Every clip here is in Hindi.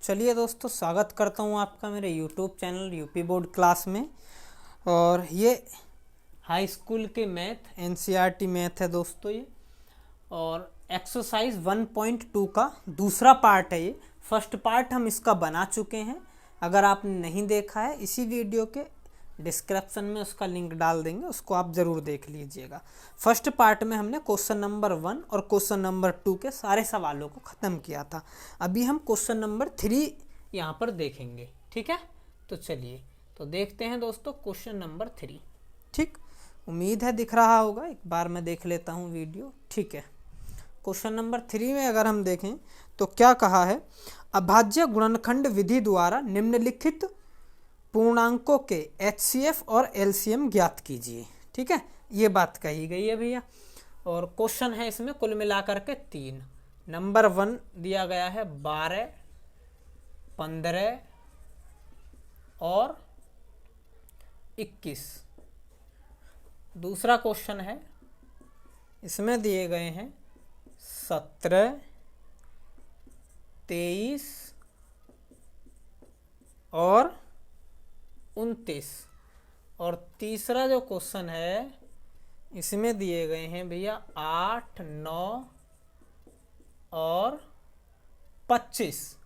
चलिए दोस्तों, स्वागत करता हूँ आपका मेरे YouTube channel UP board class में। और ये हाई स्कूल के मैथ एनसीईआरटी मैथ है दोस्तों ये। और एक्सरसाइज 1.2 का दूसरा पार्ट है ये। फर्स्ट पार्ट हम इसका बना चुके हैं। अगर आपने नहीं देखा है, इसी वीडियो के डिस्क्रिप्शन में उसका लिंक डाल देंगे, उसको आप ज़रूर देख लीजिएगा। फर्स्ट पार्ट में हमने क्वेश्चन नंबर 1 और क्वेश्चन नंबर 2 के सारे सवालों को ख़त्म किया था। अभी हम क्वेश्चन नंबर 3 यहाँ पर देखेंगे। ठीक है, तो चलिए तो देखते हैं दोस्तों क्वेश्चन नंबर 3। ठीक, उम्मीद है दिख रहा होगा। एक बार मैं देख लेता हूँ वीडियो। ठीक है, क्वेश्चन नंबर 3 में अगर हम देखें तो क्या कहा है, अभाज्य गुणनखंड विधि द्वारा निम्नलिखित पूर्णांकों के एचसीएफ और एलसीएम ज्ञात कीजिए। ठीक है, ये बात कही गई है भैया। और क्वेश्चन है इसमें कुल मिलाकर के 3। नंबर 1 दिया गया है 12, 15 और 21। दूसरा क्वेश्चन है, इसमें दिए गए हैं 17, 23 और 29। और तीसरा जो क्वेश्चन है, इसमें दिए गए हैं भैया 8, 9 और 25।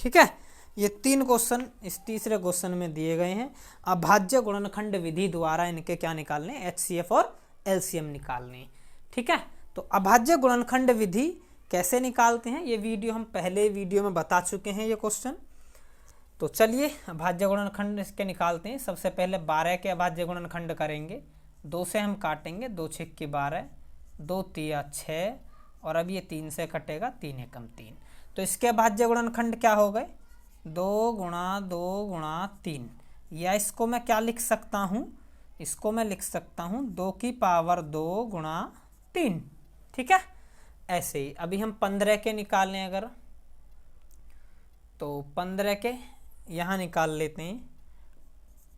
ठीक है, ये 3 क्वेश्चन इस तीसरे क्वेश्चन में दिए गए हैं। अभाज्य गुणनखंड विधि द्वारा इनके क्या निकालने, एचसीएफ और एलसीएम निकालने। ठीक है, तो अभाज्य गुणनखंड विधि कैसे निकालते हैं, ये वीडियो हम पहले वीडियो में बता चुके हैं ये क्वेश्चन। तो चलिए अभाज्य गुणनखंड इसके निकालते हैं। सबसे पहले 12 के अभाज्य गुणनखंड करेंगे। 2 से हम काटेंगे, 2 6 की 12, 2 तिया 6 और अब ये 3 से कटेगा, 3 एकम 3। तो इसके अभाज्य गुणनखंड क्या हो गए, 2 गुणा 2 गुणा 3। या इसको मैं क्या लिख सकता हूँ, इसको मैं लिख सकता हूँ 2 की पावर 2 गुणा 3। ठीक है, ऐसे ही अभी हम 15 के निकाल लें अगर, तो 15 के यहाँ निकाल लेते हैं।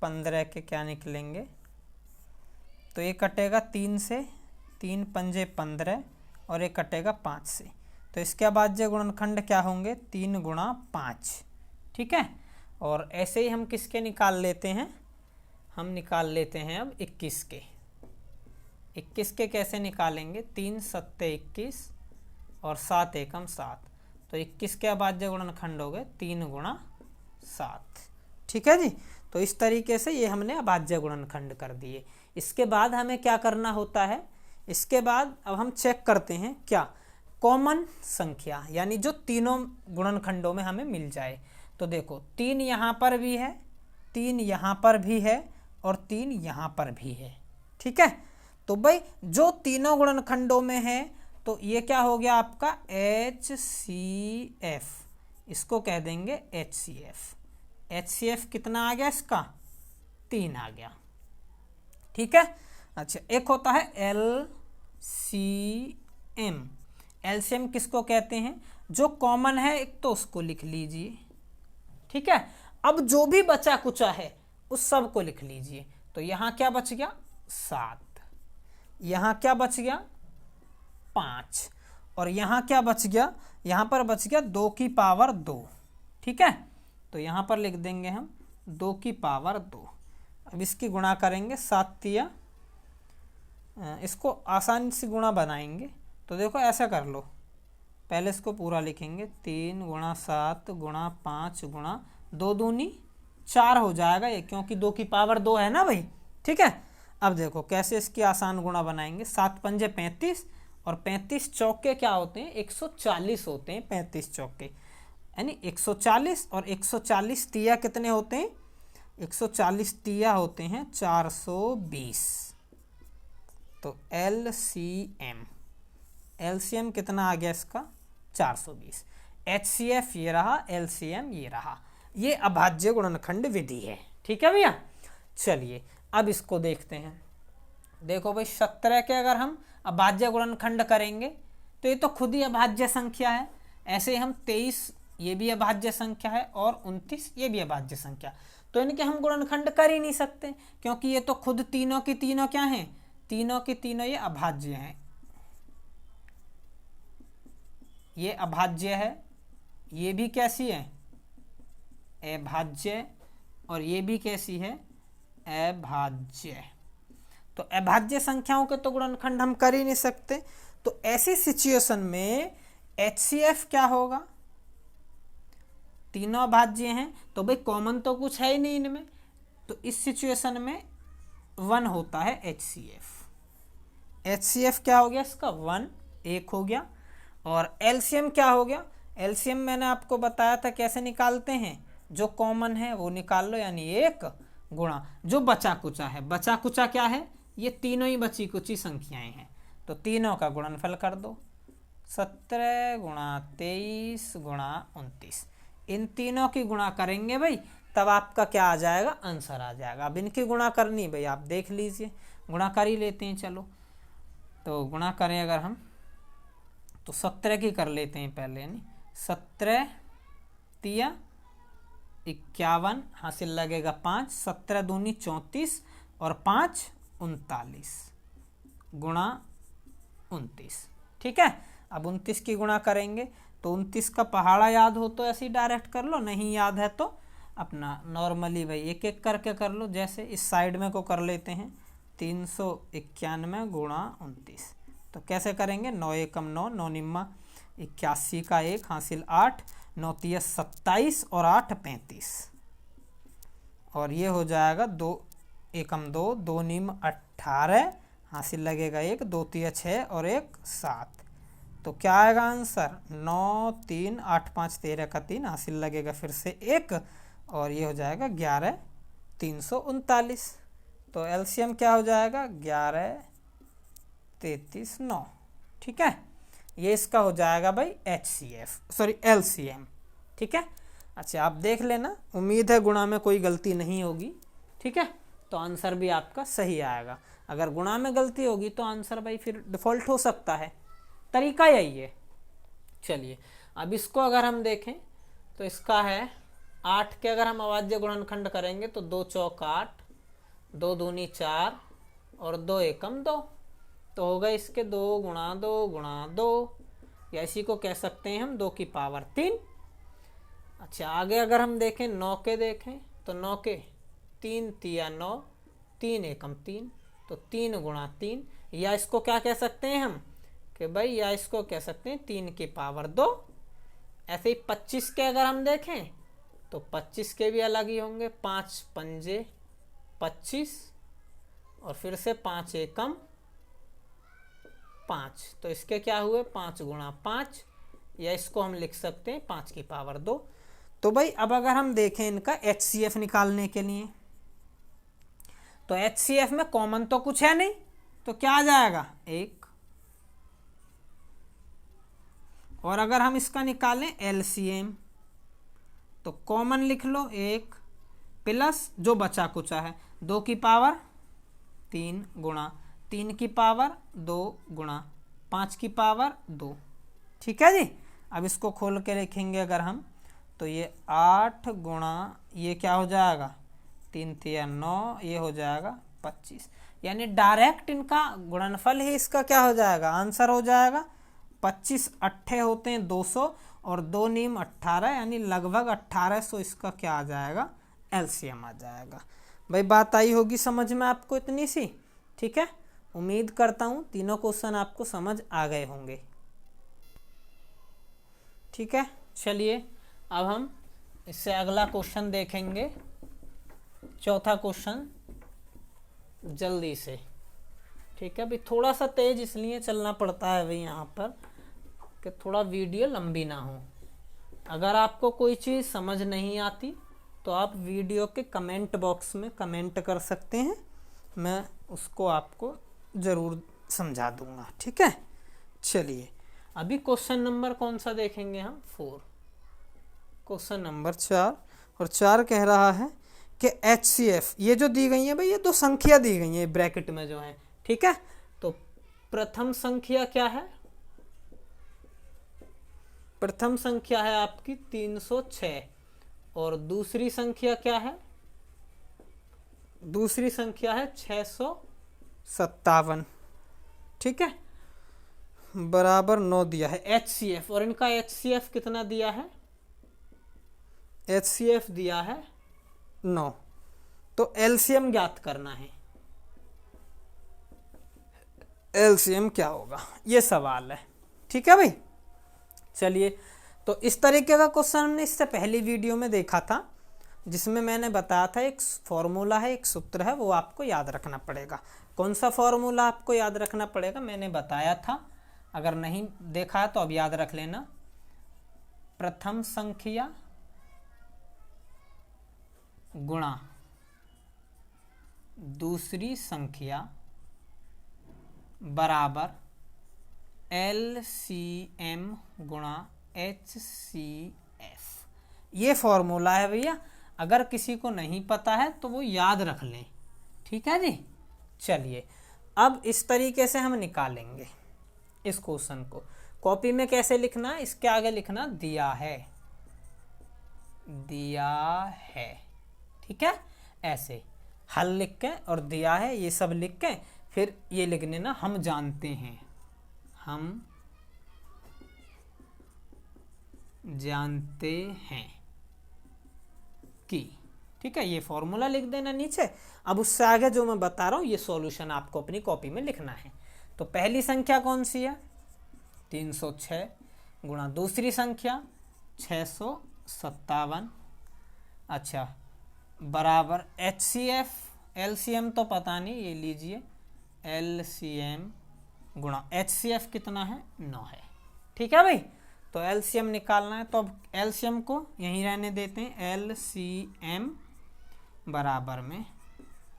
15 के क्या निकलेंगे, तो ये कटेगा 3 से, 3 पंजे 15 और ये कटेगा 5 से। तो इसके अभाज्य गुणनखंड क्या होंगे, 3 गुणा 5। ठीक है, और ऐसे ही हम किसके निकाल लेते हैं, हम निकाल लेते हैं अब 21 के। 21 के कैसे निकालेंगे, 3 सत्ते 21 और 7 एकम 7। तो 21 के अभाज्य गुणनखंड हो गए 3 गुणा 7। ठीक है जी, तो इस तरीके से ये हमने अभाज्य गुणनखंड कर दिए। इसके बाद हमें क्या करना होता है, इसके बाद अब हम चेक करते हैं क्या, कॉमन संख्या, यानी जो तीनों गुणनखंडों में हमें मिल जाए। तो देखो 3 यहाँ पर भी है, 3 यहाँ पर भी है और 3 यहाँ पर भी है। ठीक है, तो भाई जो तीनों गुणनखंडों में है तो ये क्या हो गया आपका HCF, इसको कह देंगे HCF। HCF कितना आ गया इसका, 3 आ गया। ठीक है, अच्छा एक होता है LCM। LCM किसको कहते हैं, जो कॉमन है एक तो उसको लिख लीजिए। ठीक है, अब जो भी बचा कुचा है उस सब को लिख लीजिए। तो यहाँ क्या बच गया, 7, यहाँ क्या बच गया 5 और यहाँ क्या बच गया, यहाँ पर बच गया 2 की पावर 2। ठीक है, तो यहाँ पर लिख देंगे हम 2 की पावर 2। अब इसकी गुणा करेंगे, 7 तिया, इसको आसानी से गुणा बनाएंगे। तो देखो ऐसा कर लो, पहले इसको पूरा लिखेंगे, 3 गुणा 7 गुणा 5 गुणा 2 दूनी 4 हो जाएगा ये, क्योंकि 2 की पावर 2 है ना भाई। ठीक है, अब देखो कैसे इसकी आसान गुणा बनाएंगे, 7 पंजे 35 और 35 चौके क्या होते हैं, 140 होते हैं 35 चौके, यानी 140 और 140 तिया कितने होते हैं, 140 तिया होते हैं 420। तो LCM कितना आ गया इसका, 420। HCF ये रहा, LCM ये रहा। ये अभाज्य गुणनखंड विधि है। ठीक है भैया, चलिए अब इसको देखते हैं। देखो भाई 17 के अगर हम अभाज्य गुणनखंड करेंगे तो ये तो खुद ही अभाज्य संख्या है। ऐसे हम 23 ये भी अभाज्य संख्या है और 29 ये भी अभाज्य संख्या, तो इनके हम गुणनखंड कर ही नहीं सकते, क्योंकि ये तो खुद तीनों की तीनों क्या हैं, तीनों की तीनों ये अभाज्य हैं। ये अभाज्य है, ये भी कैसी है, अभाज्य, और ये भी कैसी है, अभाज्य। तो अभाज्य संख्याओं के तो गुणनखंड हम कर ही नहीं सकते। तो ऐसी सिचुएशन में HCF क्या होगा, तीनों अभाज्य हैं तो भाई कॉमन तो कुछ है ही नहीं इनमें, तो इस सिचुएशन में 1 होता है HCF। HCF क्या हो गया इसका, 1, 1 हो गया। और LCM क्या हो गया, LCM मैंने आपको बताया था कैसे निकालते हैं, जो कॉमन है वो निकाल लो, यानी 1 गुणा जो बचा कुचा है। बचा कुचा क्या है, ये तीनों ही बची कुची संख्याएं हैं, तो तीनों का गुणनफल कर दो, 17 गुणा 23 गुणा 29। इन तीनों की गुणा करेंगे भाई, तब आपका क्या आ जाएगा, आंसर आ जाएगा। अब इनकी गुणा करनी भाई आप देख लीजिए, गुणा कर ही लेते हैं। चलो तो गुणा करें अगर हम, तो 17 की कर लेते हैं पहले, यानी 17 तिया 51, हासिल लगेगा 5, 17 दूनी 34 और 5 39 गुणा 29। ठीक है, अब 29 की गुणा करेंगे तो 29 का पहाड़ा याद हो तो ऐसे ही डायरेक्ट कर लो, नहीं याद है तो अपना नॉर्मली भाई एक एक करके कर लो। जैसे इस साइड में को कर लेते हैं, 391 गुणा 29। तो कैसे करेंगे, 9 एकम 9, 9 निम्मा 81 का 1, हासिल 8, 9 तिया 27 और 8 35, और ये हो जाएगा 2 एकम 2, 2 निम 18, हासिल लगेगा 1, 2 तिया 6 और 1 7। तो क्या आएगा आंसर, 9 3 8 5 13 का 3, हासिल लगेगा फिर से 1, और ये हो जाएगा 11 339। तो एलसीएम क्या हो जाएगा, 11 33 9। ठीक है, ये इसका हो जाएगा भाई एलसीएम। ठीक है, अच्छा आप देख लेना, उम्मीद है गुणा में कोई गलती नहीं होगी। ठीक है, तो आंसर भी आपका सही आएगा। अगर गुणा में गलती होगी तो आंसर भाई फिर डिफॉल्ट हो सकता है, तरीका यही है। चलिए अब इसको अगर हम देखें तो इसका है 8 के अगर हम अभाज्य गुणनखंड करेंगे तो 2 चौक 8, 2 दूनी 4 और 2 एकम 2, तो होगा इसके 2 गुणा 2 गुणा 2, या इसी को कह सकते हैं हम 2 की पावर 3। अच्छा आगे अगर हम देखें 9 के देखें तो 9 के 3 तिया 9, 3 एकम 3, तो 3 गुणा 3, या इसको क्या कह सकते हैं हम कि भाई, या इसको कह सकते हैं 3 की पावर 2। ऐसे ही 25 के अगर हम देखें तो 25 के भी अलग ही होंगे, 5 पंजे 25 और फिर से 5 एकम 5, तो इसके क्या हुए 5 गुणा 5, या इसको हम लिख सकते हैं 5 की पावर 2। तो भाई अब अगर हम देखें इनका HCF निकालने के लिए, तो HCF में कॉमन तो कुछ है नहीं, तो क्या आ जाएगा 1। और अगर हम इसका निकालें LCM तो कॉमन लिख लो 1 प्लस जो बचा कुचा है 2 की पावर 3 गुणा 3 की पावर 2 गुणा 5 की पावर 2। ठीक है जी, अब इसको खोल के लिखेंगे अगर हम, तो ये 8 गुणा ये क्या हो जाएगा 3 तिया 9, ये हो जाएगा 25, यानी डायरेक्ट इनका गुणनफल ही इसका क्या हो जाएगा, आंसर हो जाएगा 25 अट्ठे होते हैं 200 और 2 नीम 18, यानी लगभग 1800 इसका क्या आ जाएगा, एलसीएम आ जाएगा। भाई बात आई होगी समझ में आपको इतनी सी। ठीक है, उम्मीद करता हूँ तीनों क्वेश्चन आपको समझ आ गए होंगे। ठीक है, चलिए अब हम इससे अगला क्वेश्चन देखेंगे, चौथा क्वेश्चन जल्दी से। ठीक है भाई, थोड़ा सा तेज इसलिए चलना पड़ता है भाई यहाँ पर कि थोड़ा वीडियो लंबी ना हो। अगर आपको कोई चीज़ समझ नहीं आती तो आप वीडियो के कमेंट बॉक्स में कमेंट कर सकते हैं, मैं उसको आपको ज़रूर समझा दूंगा। ठीक है, चलिए अभी क्वेश्चन नंबर कौन सा देखेंगे हम, 4, क्वेश्चन नंबर 4, और 4 कह रहा है कि HCF ये जो दी गई है भाई, ये 2 संख्या दी गई है ब्रैकेट में जो है। ठीक है, तो प्रथम संख्या क्या है, प्रथम संख्या है आपकी 306 और दूसरी संख्या क्या है, दूसरी संख्या है 657। ठीक है, बराबर 9 दिया है HCF, और इनका HCF कितना दिया है HCF दिया है 9, तो एलसीएम ज्ञात करना है। एलसीएम क्या होगा, ये सवाल है। ठीक है भाई, चलिए। तो इस तरीके का क्वेश्चन हमने इससे पहली वीडियो में देखा था, जिसमें मैंने बताया था एक फॉर्मूला है, एक सूत्र है, वो आपको याद रखना पड़ेगा। कौन सा फॉर्मूला आपको याद रखना पड़ेगा, मैंने बताया था, अगर नहीं देखा है तो अब याद रख लेना। प्रथम संख्या गुणा दूसरी संख्या बराबर LCM गुणा HCF। ये फॉर्मूला है भैया, अगर किसी को नहीं पता है तो वो याद रख लें। ठीक है जी, चलिए अब इस तरीके से हम निकालेंगे इस क्वेश्चन को। कॉपी में कैसे लिखना है, इसके आगे लिखना दिया है, दिया है। ठीक है, ऐसे हल लिख के और दिया है ये सब लिख के फिर ये लिखने ना हम जानते हैं, हम जानते हैं कि। ठीक है, ये फॉर्मूला लिख देना नीचे। अब उससे आगे जो मैं बता रहा हूँ ये सॉल्यूशन आपको अपनी कॉपी में लिखना है। तो पहली संख्या कौन सी है, 306 गुणा दूसरी संख्या 657। अच्छा, बराबर HCF, LCM तो पता नहीं, ये लीजिए LCM गुणा HCF कितना है, 9 है। ठीक है भाई, तो LCM निकालना है, तो अब LCM को यहीं रहने देते हैं। LCM बराबर में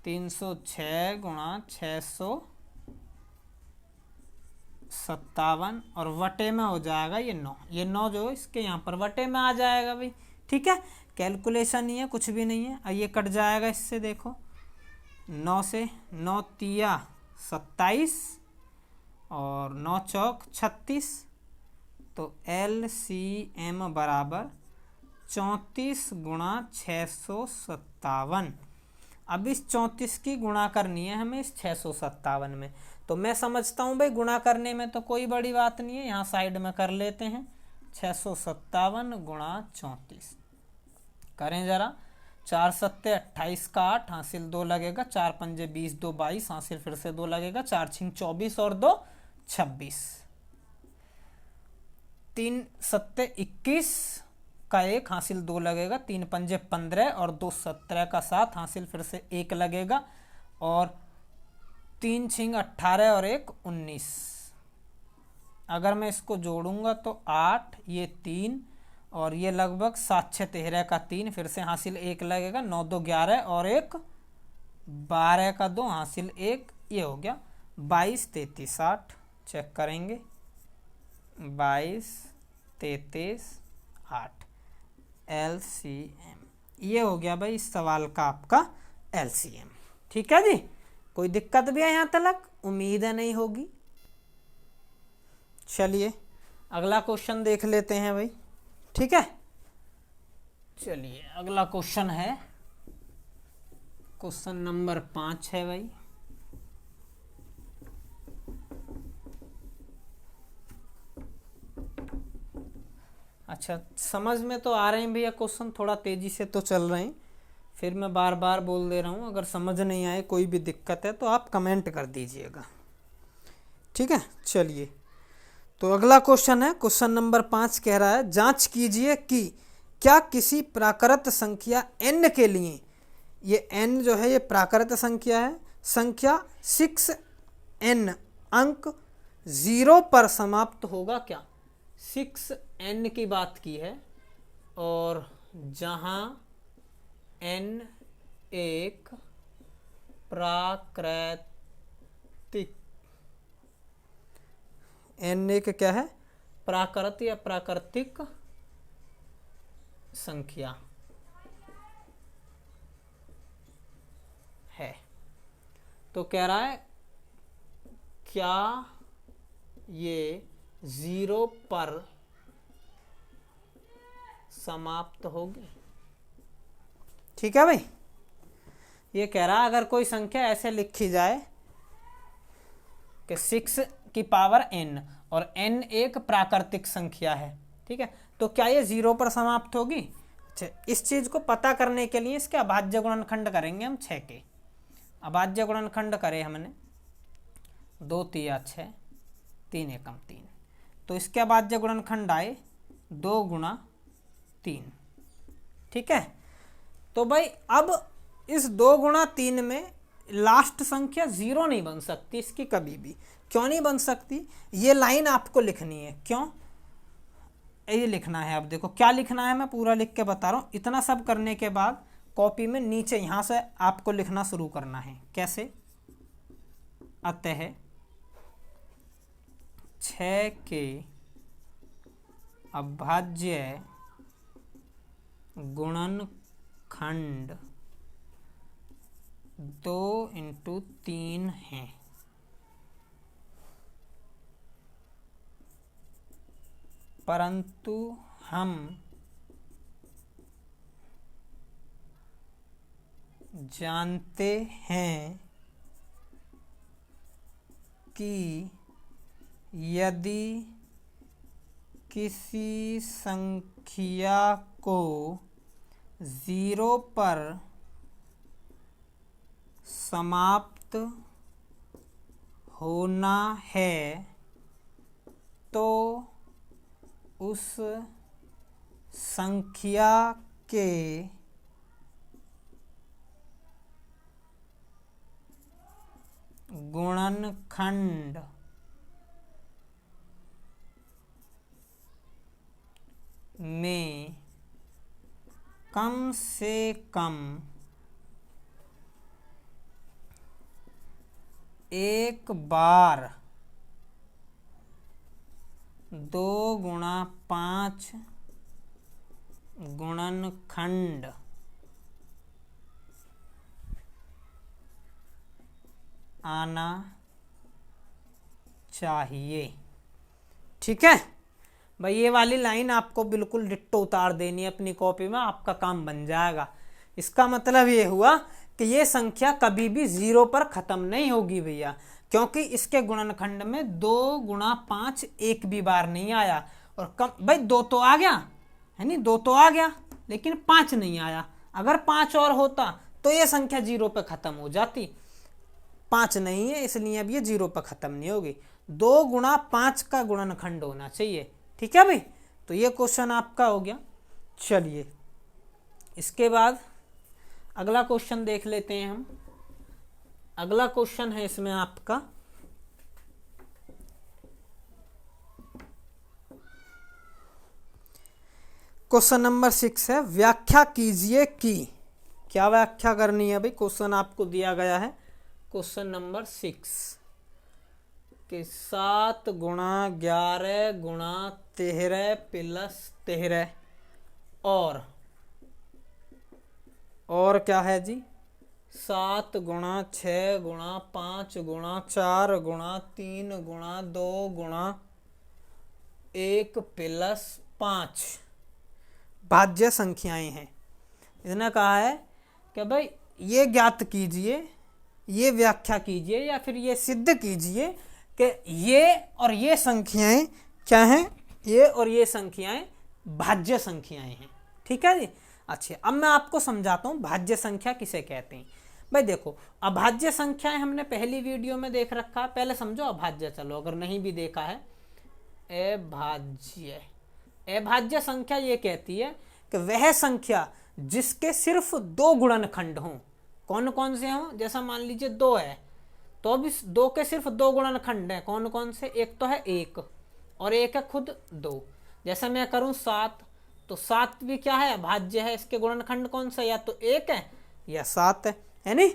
306 गुणा 657 और वटे में हो जाएगा ये 9। ये 9 जो इसके यहाँ पर वटे में आ जाएगा भाई। ठीक है, कैलकुलेशन ही है, कुछ भी नहीं है। अब ये कट जाएगा इससे, देखो 9 से 9 तिया 27 और 9 चौक 36, तो LCM बराबर 34 गुणा 657। अब इस 34 की गुणा करनी है हमें इस 657 में, तो मैं समझता हूँ भाई गुणा करने में तो कोई बड़ी बात नहीं है, यहाँ साइड में कर लेते हैं। 657 गुणा 34 करें जरा, 4 सत्ते 28 का 8 हासिल 2 लगेगा, 4 पंजे 20 2 22 हासिल फिर से 2 लगेगा, 4 छिंग 24 और 2 26, 3 सत्ते 21 का 1 हासिल 2 लगेगा, 3 पंजे 15 और 2 17 का 7 हासिल फिर से 1 लगेगा, और 3 छिंग 18 और 1 19। अगर मैं इसको जोड़ूंगा तो 8, ये 3 और ये लगभग 7 6 13 का 3 फिर से हासिल 1 लगेगा, 9 2 11 और 1 12 का 2 हासिल 1, ये हो गया 22 33 8। चेक करेंगे 22 33 8 LCM, ये हो गया भाई इस सवाल का आपका LCM। ठीक है जी, कोई दिक्कत भी है यहाँ तक, उम्मीद है नहीं होगी। चलिए अगला क्वेश्चन देख लेते हैं भाई। ठीक है, चलिए अगला क्वेश्चन है, क्वेश्चन नंबर 5 है भाई। अच्छा, समझ में तो आ रहे हैं भैया क्वेश्चन, थोड़ा तेजी से तो चल रहे हैं, फिर मैं बार बार बोल दे रहा हूँ। अगर समझ नहीं आए, कोई भी दिक्कत है तो आप कमेंट कर दीजिएगा। ठीक है, चलिए तो अगला क्वेश्चन है, क्वेश्चन नंबर 5 कह रहा है, जांच कीजिए कि क्या किसी प्राकृत संख्या n के लिए, ये n जो है ये प्राकृत संख्या है, संख्या 6n अंक 0 पर समाप्त होगा क्या। 6n की बात की है, और जहां n एक प्राकृतिक, n एक क्या है, प्राकृत या प्राकृतिक संख्या है, तो कह रहा है क्या ये 0 पर समाप्त होगी। ठीक है भाई, ये कह रहा है अगर कोई संख्या ऐसे लिखी जाए कि 6 की पावर n और n एक प्राकृतिक संख्या है, ठीक है, तो क्या ये 0 पर समाप्त होगी। इस चीज को पता करने के लिए इसके अभाज्य गुणनखंड करेंगे हम 6 के। अभाज्य गुणनखंड करे हमने 2 तिया 6, 3 एकम 3, तो इसके अभाज्य गुणनखंड आए 2 गुणा 3। ठीक है, तो भाई अब इस 2 गुणा 3 में लास्ट संख्या 0 नहीं बन सकती इसकी कभी भी। क्यों नहीं बन सकती, ये लाइन आपको लिखनी है। क्यों ये लिखना है, अब देखो क्या लिखना है, मैं पूरा लिख के बता रहा हूँ। इतना सब करने के बाद कॉपी में नीचे यहाँ से आपको लिखना शुरू करना है। कैसे, अतः 6 के अभाज्य गुणनखंड 2 × 3 है। परंतु हम जानते हैं कि यदि किसी संख्या को 0 पर समाप्त होना है तो उस संख्या के गुणनखंड में कम से कम एक बार 2 गुणा 5 गुणनखंड आना चाहिए। ठीक है भाई, ये वाली लाइन आपको बिल्कुल डिट्टो उतार देनी है अपनी कॉपी में, आपका काम बन जाएगा। इसका मतलब ये हुआ कि ये संख्या कभी भी 0 पर खत्म नहीं होगी भैया, क्योंकि इसके गुणनखंड में 2 गुणा 5 एक भी बार नहीं आया। और कम भाई 2 तो आ गया है नहीं, 2 तो आ गया लेकिन 5 नहीं आया। अगर 5 और होता तो ये संख्या 0 पर खत्म हो जाती। 5 नहीं है इसलिए अब ये 0 पर खत्म नहीं होगी। 2 गुणा 5 का गुणनखंड होना चाहिए। ठीक है भाई, तो ये क्वेश्चन आपका हो गया। चलिए इसके बाद अगला क्वेश्चन देख लेते हैं हम। अगला क्वेश्चन है इसमें आपका क्वेश्चन नंबर 6 है, व्याख्या कीजिए कि। क्या व्याख्या करनी है भाई, क्वेश्चन आपको दिया गया है क्वेश्चन नंबर 6 कि 7 गुणा 11 गुणा 13 प्लस 13 और क्या है जी 7 गुणा 6 गुणा 5 गुणा 4 गुणा 3 गुणा 2 गुणा 1 प्लस 5 भाज्य संख्याएं हैं। इसने कहा है कि भाई ये ज्ञात कीजिए, ये व्याख्या कीजिए या फिर ये सिद्ध कीजिए कि ये और ये संख्याएं क्या हैं, ये और ये संख्याएं भाज्य संख्याएं हैं। ठीक है जी। अच्छा, अब मैं आपको समझाता हूँ भाज्य संख्या किसे कहते हैं। भाई देखो, अभाज्य संख्याएं हमने पहली वीडियो में देख रखा है, पहले समझो अभाज्य। चलो अगर नहीं भी देखा है, अभाज्य संख्या ये कहती है कि वह संख्या जिसके सिर्फ 2 गुणनखंड हों। कौन कौन से हों, जैसा मान लीजिए 2 है तो अब इस 2 के सिर्फ 2 गुणनखंड हैं। कौन कौन से, एक तो है 1 और एक है खुद 2। जैसा मैं करूं 7 तो 7 भी क्या है, अभाज्य है। इसके गुणनखंड कौन सा, या तो 1 है या 7 है नहीं।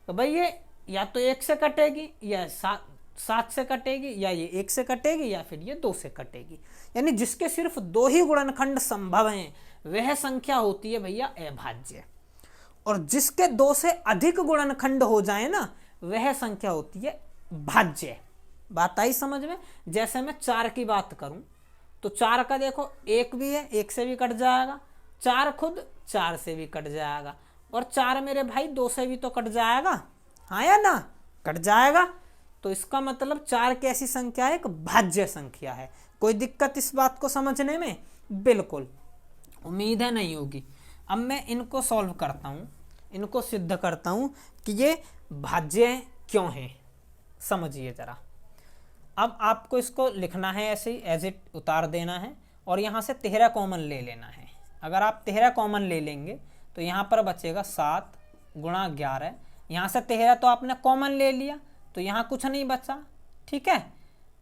तो भाई ये या तो 1 से कटेगी या 7 से कटेगी, या ये 1 से कटेगी या फिर ये 2 से कटेगी। यानी जिसके सिर्फ 2 ही गुणनखंड संभव हैं वह संख्या होती है भैया अभाज्य। और जिसके 2 से अधिक गुणनखंड हो जाए ना वह संख्या होती है भाज्य। बात आई समझ में। जैसे मैं 4 की बात करूं तो 4 का देखो 1 भी है, 1 से भी कट जाएगा, 4 खुद 4 से भी कट जाएगा, और 4 मेरे भाई 2 से भी तो कट जाएगा, हाँ या ना, कट जाएगा। तो इसका मतलब 4 की ऐसी संख्या है, एक भाज्य संख्या है। कोई दिक्कत इस बात को समझने में? बिल्कुल, उम्मीद है नहीं होगी। अब मैं इनको सॉल्व करता हूँ, इनको सिद्ध करता हूँ कि ये भाज्य क्यों हैं। समझिए ज़रा। अब आपको इसको लिखना है ऐसे ही एज इट उतार देना है और यहाँ से 13 कॉमन ले लेना है। अगर आप 13 कॉमन ले लेंगे तो यहाँ पर बचेगा 7 गुणा 11। यहाँ से 13 तो आपने कॉमन ले लिया तो यहाँ कुछ नहीं बचा, ठीक है।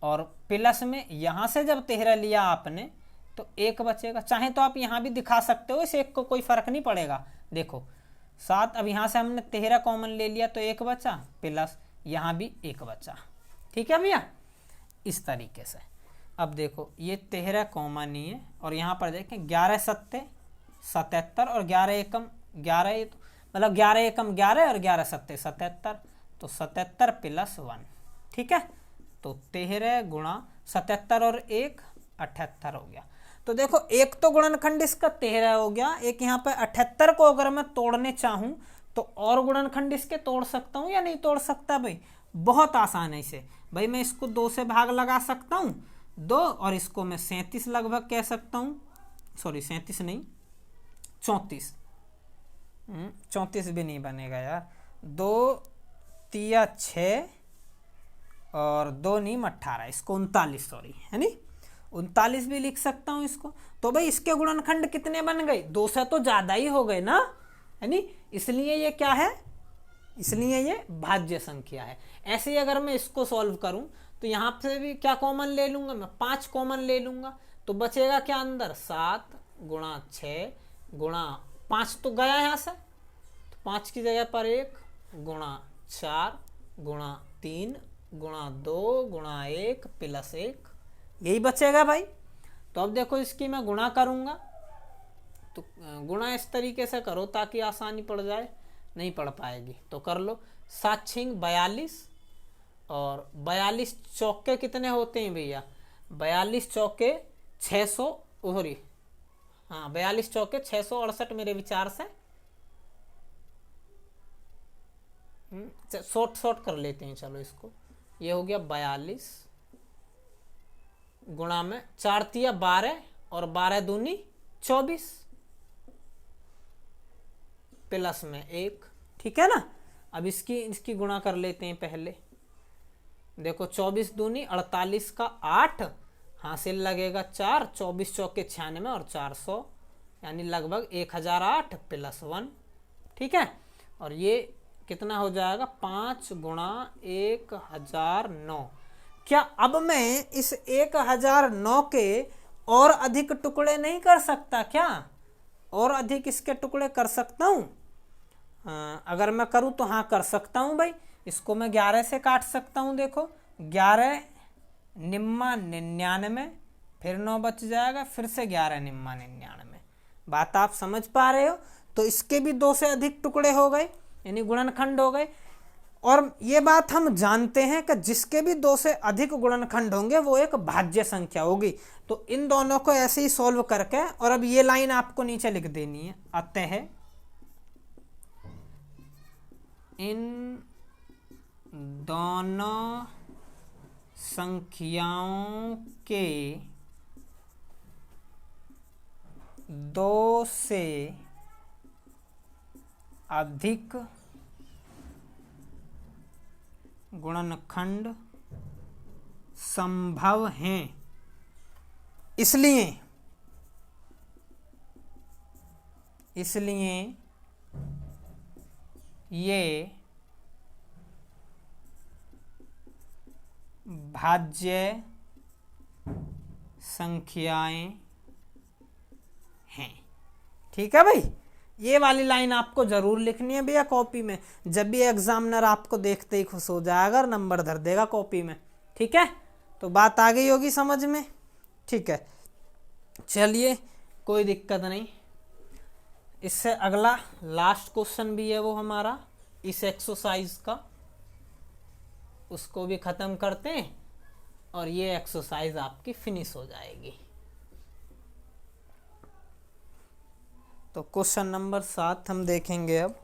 और प्लस में यहाँ से जब 13 लिया आपने तो 1 बचेगा। चाहे तो आप यहाँ भी दिखा सकते हो, इस 1 को कोई फर्क नहीं पड़ेगा। देखो 7, अब यहाँ से हमने 13 कॉमन ले लिया तो 1 बचा, प्लस यहाँ भी 1 बचा, ठीक है भैया। इस तरीके से अब देखो ये 13 कॉमन ही है और यहाँ पर देखें 11 सत्ते 77 और 11 एकम 11, मतलब 11 एकम 11 और 11 सत्ते 77, तो 77 प्लस 1, ठीक है। तो 13 गुणा 77 और 1 78 हो गया। तो देखो एक तो गुणनखंड इसका 13 हो गया, एक यहाँ पे 78 को अगर मैं तोड़ने चाहूँ तो और गुणनखंड इसके तोड़ सकता हूँ या नहीं तोड़ सकता भाई? बहुत आसान है इसे भाई। मैं इसको 2 से भाग लगा सकता हूँ 2, और इसको मैं 37 लगभग कह सकता हूँ, सॉरी 37 नहीं 34, 34 भी नहीं बनेगा यार, 2 तिया 6 और 2 नीम 18, इसको 39, सॉरी है नी 39 भी लिख सकता हूँ इसको। तो भाई इसके गुणनखंड कितने बन गए? 2 से तो ज्यादा ही हो गए ना, है नी। इसलिए ये क्या है? इसलिए ये भाज्य संख्या है। ऐसे ही अगर मैं इसको सॉल्व करूं तो यहाँ से भी क्या कॉमन ले लूंगा मैं? 5 कॉमन ले लूंगा तो बचेगा क्या अंदर? 7 गुणा 6 गुणा 5 तो गया यहाँ से, तो 5 की जगह पर 1 गुणा 4 गुणा 3 गुणा 2 गुणा 1 प्लस 1, यही बचेगा भाई। तो अब देखो इसकी मैं गुणा करूंगा तो गुणा इस तरीके से करो ताकि आसानी पड़ जाए, नहीं पढ़ पाएगी तो कर लो। 7 छिंग 42 और 42 चौके कितने होते हैं भैया? 42 चौके 600, सॉरी हाँ 42 चौके 668 मेरे विचार से। शॉर्ट कर लेते हैं चलो इसको। ये हो गया 42 गुणा में 4 तिया 12 और 12 दूनी 24 प्लस में 1, ठीक है ना। अब इसकी गुणा कर लेते हैं पहले। देखो 24 दूनी 48 का 8, हासिल लगेगा 4, 24 चौके 96 और 400 यानी लगभग 1008 प्लस 1, ठीक है। और ये कितना हो जाएगा? 5 गुणा 1009। क्या अब मैं इस 1009 के और अधिक टुकड़े नहीं कर सकता क्या? और अधिक इसके टुकड़े कर सकता हूँ? अगर मैं करूँ तो हाँ कर सकता हूँ भाई। इसको मैं 11 से काट सकता हूँ। देखो 11 निम्मा 99, फिर 9 बच जाएगा, फिर से 11 निम्मा 99। बात आप समझ पा रहे हो? तो इसके भी 2 से अधिक टुकड़े हो गए यानी गुणनखंड हो गए। और ये बात हम जानते हैं कि जिसके भी 2 से अधिक गुणनखंड होंगे वो एक भाज्य संख्या होगी। तो इन दोनों को ऐसे ही सॉल्व करके, और अब ये लाइन आपको नीचे लिख देनी है, अतः इन दोनों संख्याओं के 2 से अधिक गुणनखंड संभव हैं, इसलिए ये भाज्य संख्याएं हैं, ठीक है भाई। ये वाली लाइन आपको जरूर लिखनी है भैया कॉपी में। जब भी एग्जामिनर आपको देखते ही खुश हो जाएगा और नंबर धर देगा कॉपी में, ठीक है। तो बात आ गई होगी समझ में, ठीक है। चलिए कोई दिक्कत नहीं। इससे अगला लास्ट क्वेश्चन भी है वो हमारा इस एक्सरसाइज का, उसको भी खत्म करते हैं और ये एक्सरसाइज आपकी फिनिश हो जाएगी। तो क्वेश्चन नंबर 7 हम देखेंगे अब।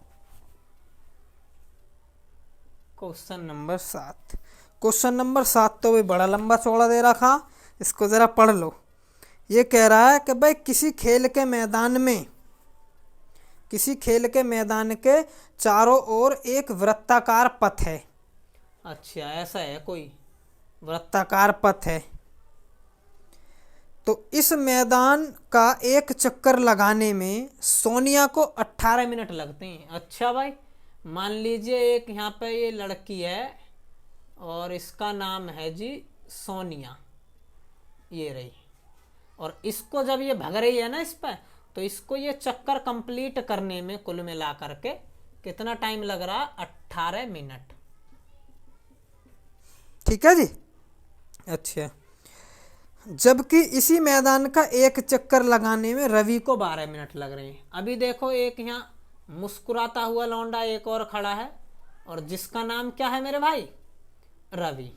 क्वेश्चन नंबर 7 तो भी बड़ा लंबा चौड़ा दे रखा, इसको जरा पढ़ लो। ये कह रहा है कि भाई किसी खेल के मैदान में किसी खेल के मैदान के चारों ओर एक वृत्ताकार पथ है। अच्छा, ऐसा है, कोई वृत्ताकार पथ है। तो इस मैदान का एक चक्कर लगाने में सोनिया को 18 मिनट लगते हैं। अच्छा भाई, मान लीजिए एक यहाँ पे ये लड़की है और इसका नाम है जी सोनिया, ये रही, और इसको जब ये भग रही है ना इस पर, तो इसको ये चक्कर कंप्लीट करने में कुल मिला करके कितना टाइम लग रहा? 18 मिनट। ठीक है जी। अच्छा, जबकि इसी मैदान का एक चक्कर लगाने में रवि को 12 मिनट लग रहे हैं। अभी देखो, एक यहाँ मुस्कुराता हुआ लौंडा एक और खड़ा है, और जिसका नाम क्या है मेरे भाई? रवि।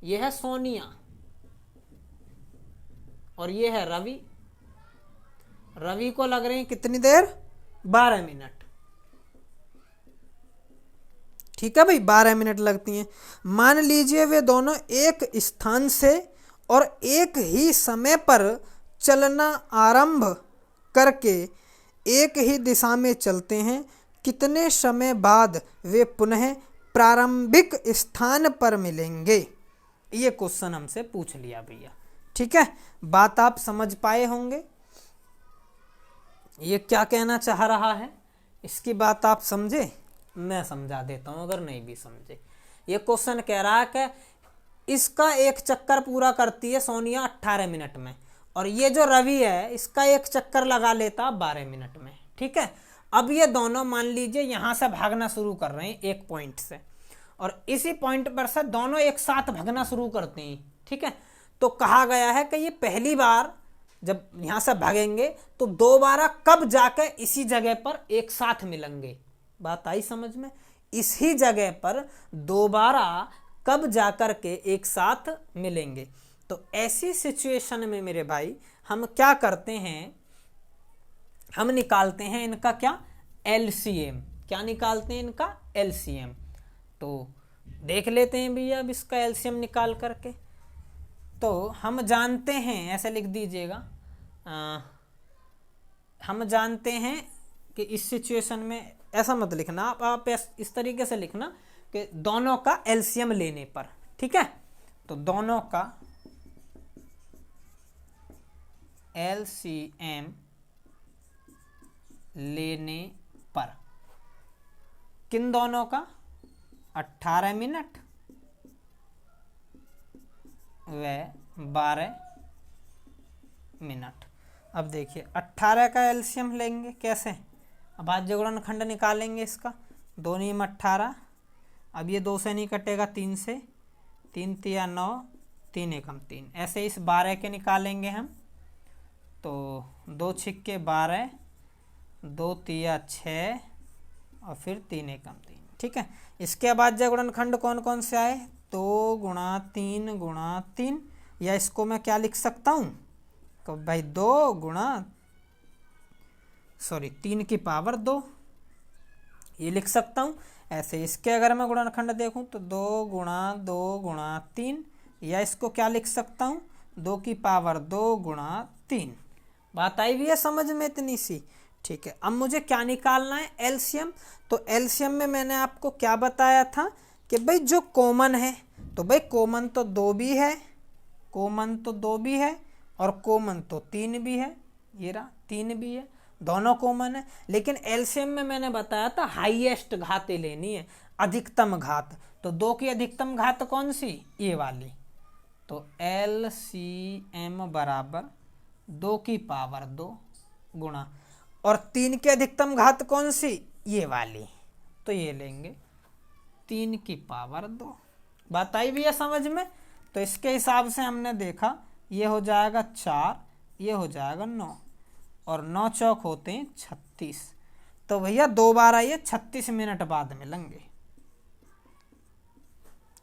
यह है सोनिया और ये है रवि। रवि को लग रहे हैं कितनी देर? 12 मिनट। ठीक है भाई, 12 मिनट लगती हैं। मान लीजिए वे दोनों एक स्थान से और एक ही समय पर चलना आरंभ करके एक ही दिशा में चलते हैं। कितने समय बाद वे पुनः प्रारंभिक स्थान पर मिलेंगे? ये क्वेश्चन हमसे पूछ लिया भैया। ठीक है, बात आप समझ पाए होंगे, ये क्या कहना चाह रहा है, इसकी बात आप समझे? मैं समझा देता हूं अगर नहीं भी समझे। ये क्वेश्चन कह रहा है कि इसका एक चक्कर पूरा करती है सोनिया 18 मिनट में, और ये जो रवि है इसका एक चक्कर लगा लेता 12 मिनट में। ठीक है, अब ये दोनों मान लीजिए यहां से भागना शुरू कर रहे हैं एक पॉइंट से, और इसी पॉइंट पर से दोनों एक साथ भागना शुरू करते हैं। ठीक है, तो कहा गया है कि ये पहली बार जब यहां से भागेंगे तो दोबारा कब जाकर इसी जगह पर एक साथ मिलेंगे। बात आई समझ में? इसी जगह पर दोबारा कब जाकर के एक साथ मिलेंगे। तो ऐसी सिचुएशन में मेरे भाई हम क्या करते हैं, हम निकालते हैं इनका क्या? एलसीएम। क्या निकालते हैं? इनका एलसीएम। तो देख लेते हैं भैया अब इसका एलसीएम निकाल करके। तो हम जानते हैं, ऐसे लिख दीजिएगा, हम जानते हैं कि इस सिचुएशन में, ऐसा मत लिखना आप इस तरीके से लिखना कि दोनों का एलसीएम लेने पर। ठीक है, तो दोनों का एलसीएम लेने पर, किन दोनों का? 18 मिनट व 12 मिनट। अब देखिए 18 का एलसीएम लेंगे कैसे? अब भाज्य गुणनखंड निकालेंगे इसका। 2 नीम 18, अब ये 2 से नहीं कटेगा, 3 से, 3 तिया 9, 3 एकम 3, ऐसे इस 12 के निकालेंगे हम। तो 2 छिक्के 12, 2 तिया 6 और फिर 3 एकम 3। ठीक है, इसके बाद भाज्य गुणनखंड कौन कौन से आए? 2 गुणा 3 गुणा 3, या इसको मैं क्या लिख सकता हूँ? तो भाई 2 गुणा 3 की पावर 2, ये लिख सकता हूँ। ऐसे इसके अगर मैं गुणनखंड देखूँ तो 2 गुणा 2 गुणा 3, या इसको क्या लिख सकता हूँ? 2 की पावर 2 गुणा 3। बात आई भी है समझ में इतनी सी? ठीक है, अब मुझे क्या निकालना है? एलसीएम। तो एलसीएम में मैंने आपको क्या बताया था कि भाई जो कॉमन है, तो भाई कॉमन तो 2 भी है, कॉमन तो 2 भी है, और कॉमन तो 3 भी है, ये रहा 3 भी है, दोनों कॉमन है। लेकिन एलसीएम में मैंने बताया था हाईएस्ट घात लेनी है, अधिकतम घात। तो 2 की अधिकतम घात कौन सी? ये वाली। तो एलसीएम बराबर 2 की पावर 2 गुणा, और 3 की अधिकतम घात कौन सी? ये वाली। तो ये लेंगे 3 की पावर 2। बात आई भी है समझ में? तो इसके हिसाब से हमने देखा, ये हो जाएगा 4, ये हो जाएगा 9, और 9 चौक होते हैं 36। तो भैया दोबारा ये 36 मिनट बाद मिलेंगे।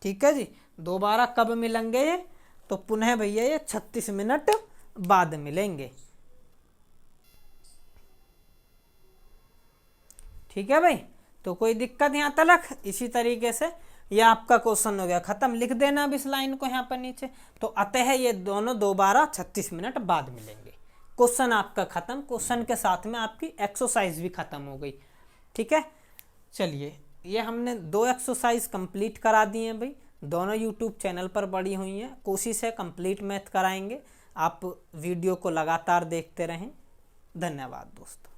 ठीक है जी, दोबारा कब मिलेंगे ये? तो पुनः भैया ये 36 मिनट बाद मिलेंगे। ठीक है भाई, तो कोई दिक्कत यहाँ तक? इसी तरीके से ये आपका क्वेश्चन हो गया खत्म। लिख देना अब इस लाइन को यहाँ पर नीचे। तो अतः ये दोनों दोबारा 36 मिनट बाद मिलेंगे। क्वेश्चन आपका ख़त्म, क्वेश्चन के साथ में आपकी एक्सरसाइज भी ख़त्म हो गई। ठीक है, चलिए ये हमने 2 एक्सरसाइज कंप्लीट करा दी हैं भाई, दोनों यूट्यूब चैनल पर पड़ी हुई हैं। कोशिश है कंप्लीट मैथ कराएंगे, आप वीडियो को लगातार देखते रहें। धन्यवाद दोस्तों।